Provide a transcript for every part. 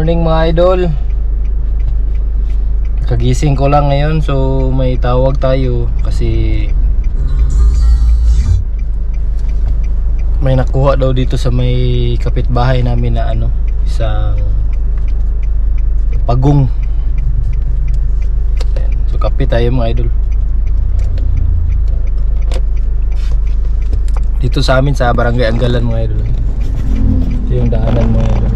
morning mga idol. Kagising ko lang ngayon, so may tawag tayo kasi may nakuha daw dito sa may kapitbahay namin na isang pagong. So kapit tayo mga idol. Dito sa amin sa Barangay Anggalan mga idol. Ito yung daanan mga idol.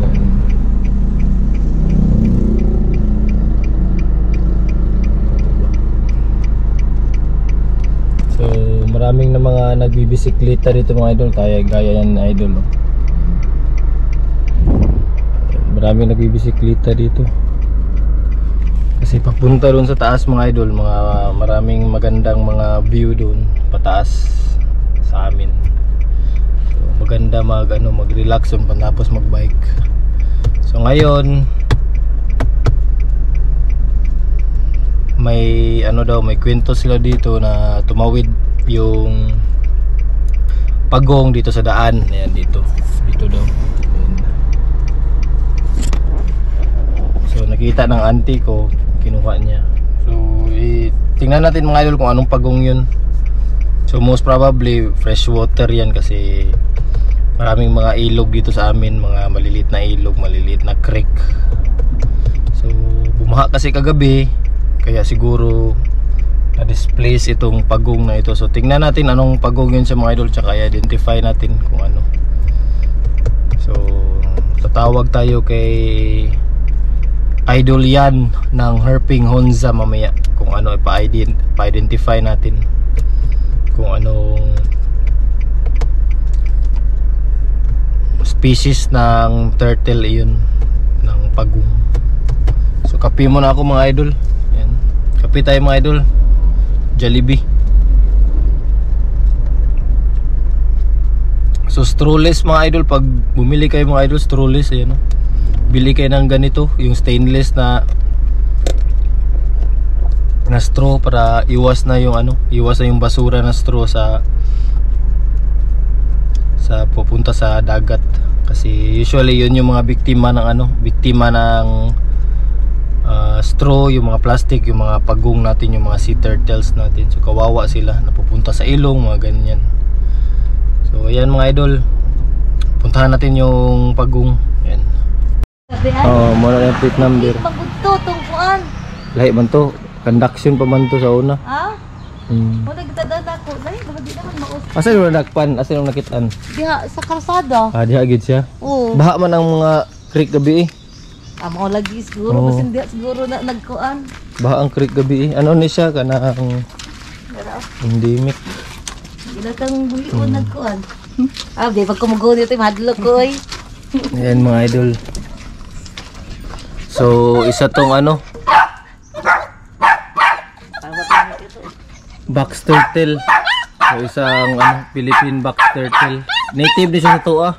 So maraming na mga nagbibisikleta dito mga idol, gaya yan idol. Maraming nagbibisikleta dito. Kasi papunta doon sa taas mga idol, maraming magandang mga view doon pataas sa amin. So maganda mag-relax doon tapos mag-bike. So ngayon may may kwento sila dito na tumawid yung pagong dito sa daan. Ayan, dito daw. Ayan. So nakita ng auntie ko, kinuha niya. So tingnan natin mga idol kung anong pagong yun. So most probably fresh water yan kasi maraming mga ilog dito sa amin, mga maliliit na ilog, maliliit na creek. So bumaha kasi kagabi, kaya siguro na-displace itong pagong na ito. So tingnan natin anong pagong yun sa mga idol, tsaka identify natin kung ano. So tatawag tayo kay Idol Yan ng Herping Honza mamaya kung ano, pa-identify natin kung anong species ng turtle iyon, ng pagong. So kape muna ako mga idol. Ayan. Kape tayo mga idol. Jollibee. So strawless mga idol, pag bumili kayo mga idol, strawless, ayan, bili kayo ng ganito, yung stainless na straw para iwas na yung basura na straw sa pupunta sa dagat. Kasi usually yun yung mga biktima ng straw, yung mga plastic, yung mga pagong natin, yung mga sea turtles natin. So kawawa sila, napupunta sa ilong, mga ganyan. So ayan mga idol, puntahan natin yung pagong. Ayan. Muna yung plate number. Lahi man to, conduction pa man to sa una. Wala gitadaan ako. Lahi, baka di naman maus. Asa yung nakpan? Asa yung nakitaan? Diha, sa kalsada. Diha agad siya? Oo. Baha man ang mga creek gabi eh. Mga lagi siguro, kasi hindi siguro na nagkuan. Baha ang creek gabi eh. Ano ni siya? Kanang endemic. Gila kang buhion nagkuan. Di pag kumugaw dito, mahadlok ko eh. Ayan mga idol. So isa tong box turtle. So isang Philippine box turtle. Native din siya sa Toa.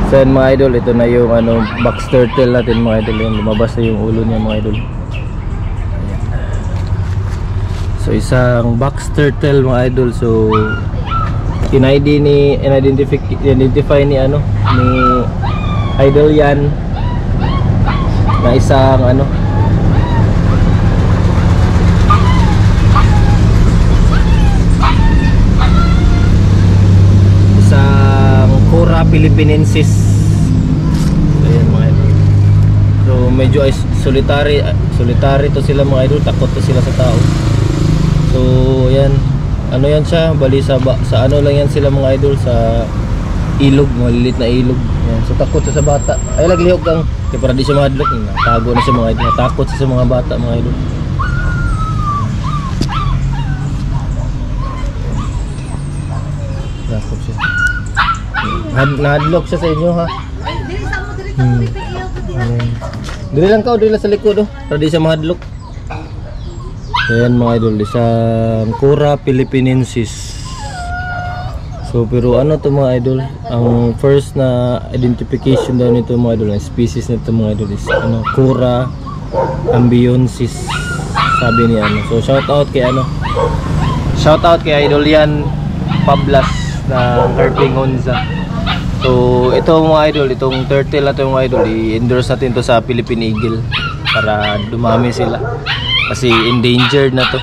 So yan mga idol, ito na yung box turtle natin mga idol. Yan, lumabas na yung ulo niya mga idol. Ayan. So isang box turtle mga idol. So in-identify ni Idol Yan na isang Cura philippinensis. Ayan mga idol. So medyo solitary to sila mga idol, takot to sila sa tao. So yan, yan siya, bali sa lang yan sila mga idol, sa ilog, malilit na ilog. Yan. So takot siya sa bata. Ay laglihok kang kaya para di siya mahadlok, tago na siya mga idol, takot siya sa mga bata mga idol. Takot siya. Nahadlok siya sa inyo ha. Dili sa mo, dili sa mo, Dili lang sa likod para di siya mahadlok. Ayan mga idol, isang Cura philippinensis. So pero to mga idol, ang first na identification daw nito mga idol, ang species nito mga idol is Cura ambionsis, sabi ni So shout out kay Idol Yan Pablas na Herping Honza. So ito mga idol, itong turtle na ito mga idol, i-endorse natin to sa Philippine Eagle para dumami sila. Kasi endangered na to.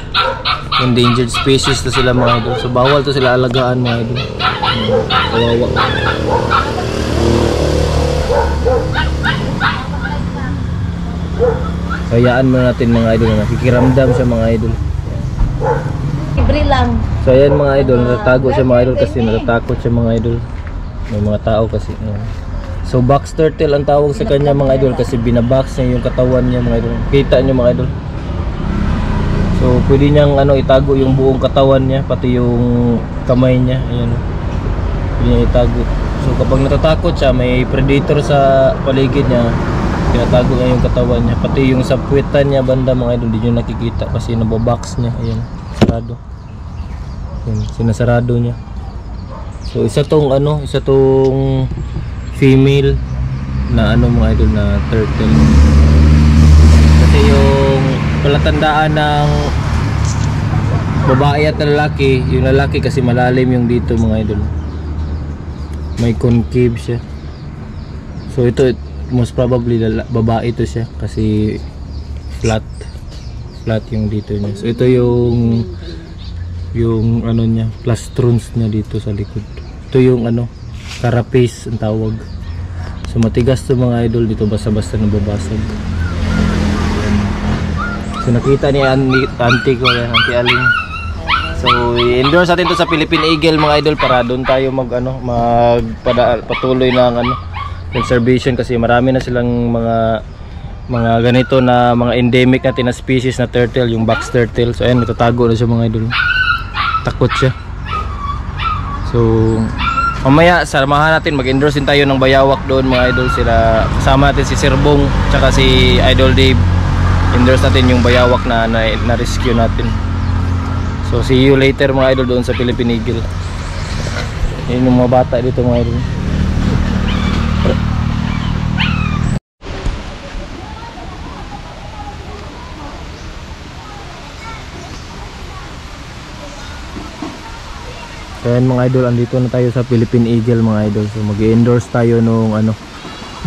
Endangered species to sila mga idol. So bawal to sila alagaan mga idol. Kawawa. Hayaan mo natin mga idol na nakikiramdam siya mga idol. Libre lang. So ayan mga idol, natatago siya mga idol kasi natatakot siya mga idol. May mga tao kasi. So box turtle ang tawag sa kanya mga idol kasi binabox niya yung katawan niya mga idol. Kita niyo mga idol. So pwede niyang itago yung buong katawan niya pati yung kamay niya. Ayan. Pwede niya itago. So kapag natatakot siya, may predator sa paligid niya, tinatago niya yung katawan niya. Pati yung sa puwetan niya banda mga idol, hindi niyo nakikita kasi nababox niya. Ayan, sarado. Ayan, sinasarado niya. So isa tong female na mga idol na turtle. Kasi yung palatandaan ng babae at lalaki, yung lalaki kasi malalim yung dito mga idol. May concave siya. So ito most probably babae ito siya kasi flat yung dito niya. So ito yung niya, plastrons niya dito sa likod. Ito yung carapace ang tawag. So matigas to mga idol, dito basta-basta nababasag. So nakita ni auntie ko yan, Auntie Aling. So i-endorse natin to sa Philippine Eagle mga idol para doon tayo patuloy ng conservation kasi marami na silang mga ganito na mga endemic natin na species na turtle, yung box turtle. So ayan, natatago na siya mga idol. Takot siya. So mamaya samahan natin, mag-endorse din tayo ng bayawak doon mga idol. Sila kasama natin si Sir Bong tsaka si Idol Dave. Endorse natin yung bayawak na rescue natin. So see you later mga idol doon sa Philippine Eagle. Yun yung mga bata dito mga idol. Ayan mga idol, andito na tayo sa Philippine Eagle mga idol. So mag-endorse tayo nung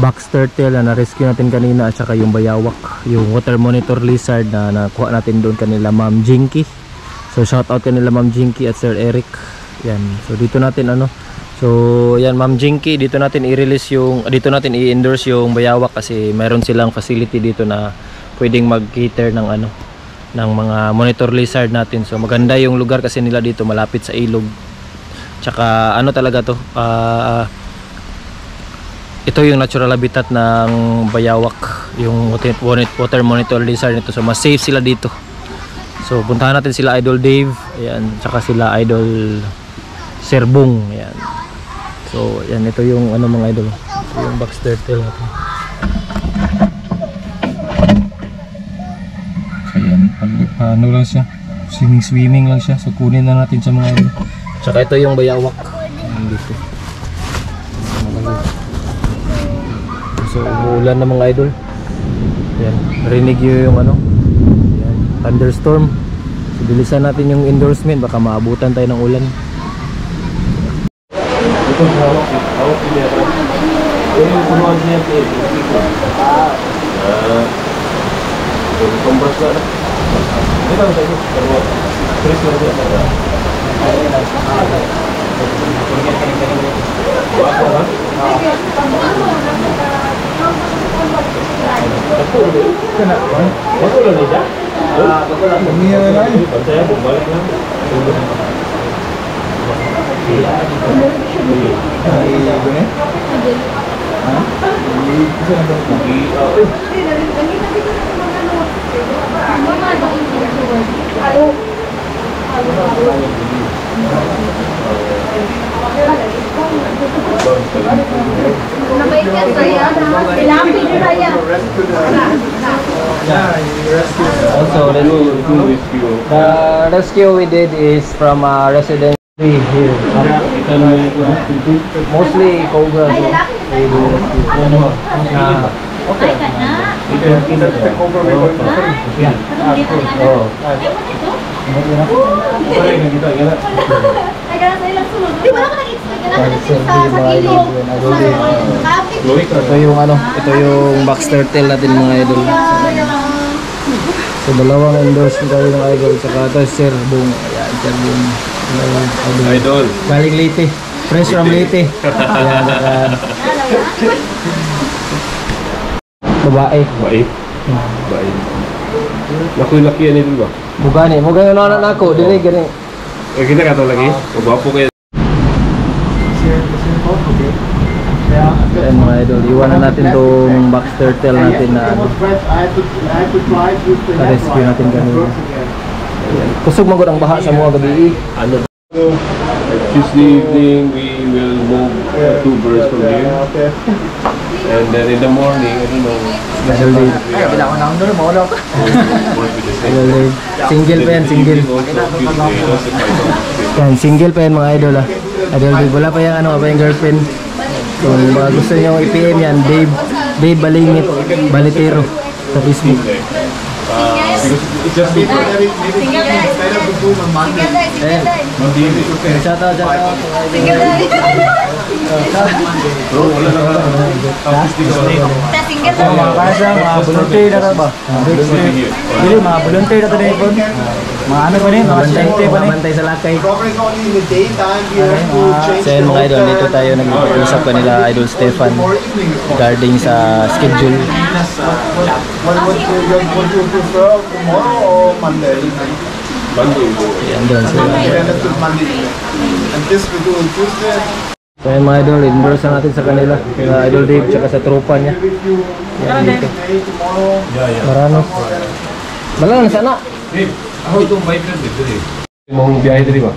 box turtle na na-rescue natin kanina at saka yung bayawak, yung water monitor lizard na nakuha natin doon kanila Ma'am Jinky. So shout out kanila Ma'am Jinky at Sir Eric. Yan. So dito natin so yan Ma'am Jinky, dito natin i-endorse yung bayawak kasi meron silang facility dito na pwedeng mag-cater ng ng mga monitor lizard natin. So maganda yung lugar kasi nila dito, malapit sa ilog. Tsaka talaga to, ito yung natural habitat ng bayawak, yung water monitor lizard nito. So mas safe sila dito. So puntahan natin sila Idol Dave, ayan, tsaka sila Idol Sir Bong, ayan. So ayan, ito yung mga idol, ito yung box turtle natin. So ayan, lang siya, swimming lang siya. So kunin na natin siya mga idol. Tsaka ito yung bayawak dito. So umuulan na mga idol. Yan, narinig nyo yung yan, thunderstorm. So bilisan natin yung endorsement, baka maabutan tayo ng ulan. Ito hawak niya. Yung kumuha niya kumbas na. Ito ang tayo. Chris na rin. Also, the rescue we did is from a resident here. Mostly cobra. Okay. Take over with mga idol. Ito yung ano, ito yung box turtle natin mga idol. So dalawang endorse tayo ng idol. Saka ito Sir Bong. Ayan, Sir Bong. Idol. Galing Leyte. Fresh from Leyte. Ayan, saka babae. Baik. Baik. Laki-laki yan idol ba? Bugani, mo gayon na anak nako, dili gani. Eh kita kata lagi. Gwapo kayo. Ayan mga idol, iwanan natin tong box turtle natin na ano, rescue natin kanina. Ayan. Kusog magod ang baha sa mga gabi. Ano? Tuesday evening we will move 2 birds from here. And then in the morning, I don't know. Idol Dave. Idol Dave. Single pa yan, single. Yan, single pa yan mga idol ah. Idol Dave, wala pa yung ano, pa yung girlfriend. Kung gusto nyo i-PM yan, Dave Balingit, Balitero sa Facebook. It's just me. Shout out. Bro, wala na ka. Tapos dito Mga volunteer na ba? Dili, mga volunteer na ito na ipon. Mga ano pa rin, mga estudyante pa rin. Mantay sa lakay. Progress only in the daytime. You have to change So yun mga idol, dito tayo nag-usap kanila Idol Stefan regarding sa schedule. What you prefer, tomorrow or Monday? Monday. Ayan doon sila. Relative Monday. And this we do on Tuesday. So yun mga idol, endorse natin sa kanila. Sa Idol Dave, tsaka sa tropa niya. Yan dito. Marano. Balang sana. Ako itong vibrant dito eh. Mong biyahe dito ba?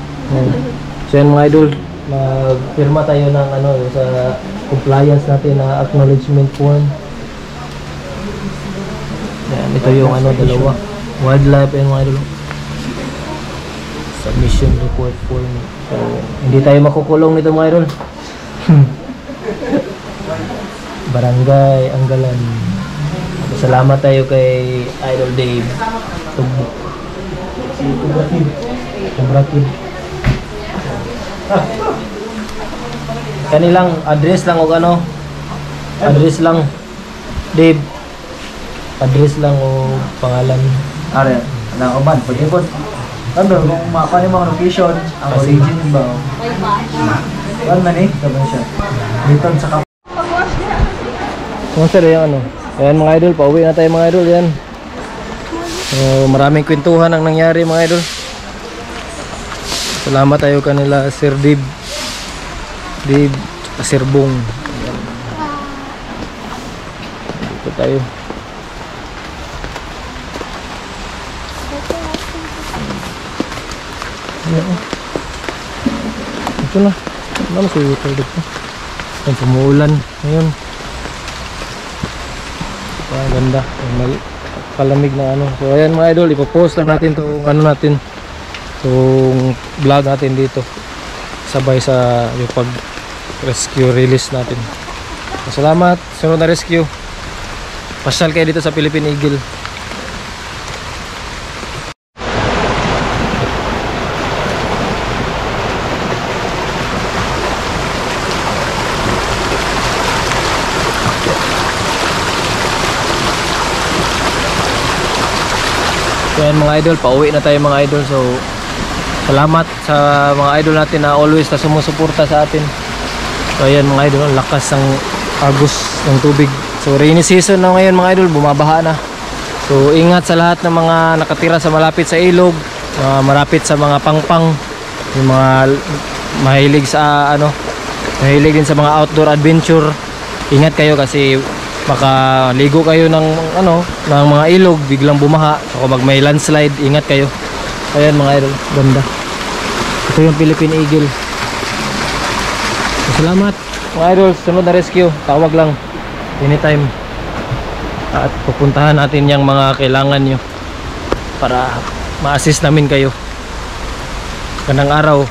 So yun mga idol, magpirma tayo ng ano sa compliance natin na acknowledgement form. Yan, ito yung ano, dalawa. Wildlife and mga idol. Submission report form. So, hindi tayo makukulong nito mga idol. Barangay Anggalan. Salamat tayo kay Idol Dave. Tubok. Tubrakid. Kanilang address lang o ano? Address lang. Dave. Address lang o pangalan. Are, na uban, pwede po. Ano, kung makakuha yung mga location, ang origin ba? Ano man eh, sabi siya. Dito sa kap. Kung sir yung ano? Ayan mga idol, pauwi na tayo mga idol. Yan. So, maraming kwentuhan ang nangyari mga idol. Salamat tayo kanila Sir Dave. Sir Bong. Ayan. Dito tayo. Ito na. Ano sa water dito? Ang pumuulan. Ngayon. Ang ganda. Kalamig na ano. So ayan mga idol, ipopost lang natin itong ano natin. Itong vlog natin dito. Sabay sa yung pag rescue release natin. So, salamat. Sunod na rescue. Pasyal kayo dito sa Philippine Eagle. So yan mga idol, pauwi na tayo mga idol. So salamat sa mga idol natin na always na sumusuporta sa atin. So ayan mga idol, ang lakas ng agos ng tubig. So rainy season na ngayon mga idol, bumabaha na. So ingat sa lahat ng mga nakatira sa malapit sa ilog, malapit sa mga pangpang, yung mga mahilig sa ano, mahilig din sa mga outdoor adventure. Ingat kayo kasi makaligo kayo ng ano, ng mga ilog, biglang bumaha. So pag may landslide, ingat kayo. Ayan mga idol, ganda. Ito yung Philippine Eagle. So, salamat mga idol, sunod na rescue, tawag lang anytime. At pupuntahan natin yung mga kailangan nyo para ma-assist namin kayo. Kanang araw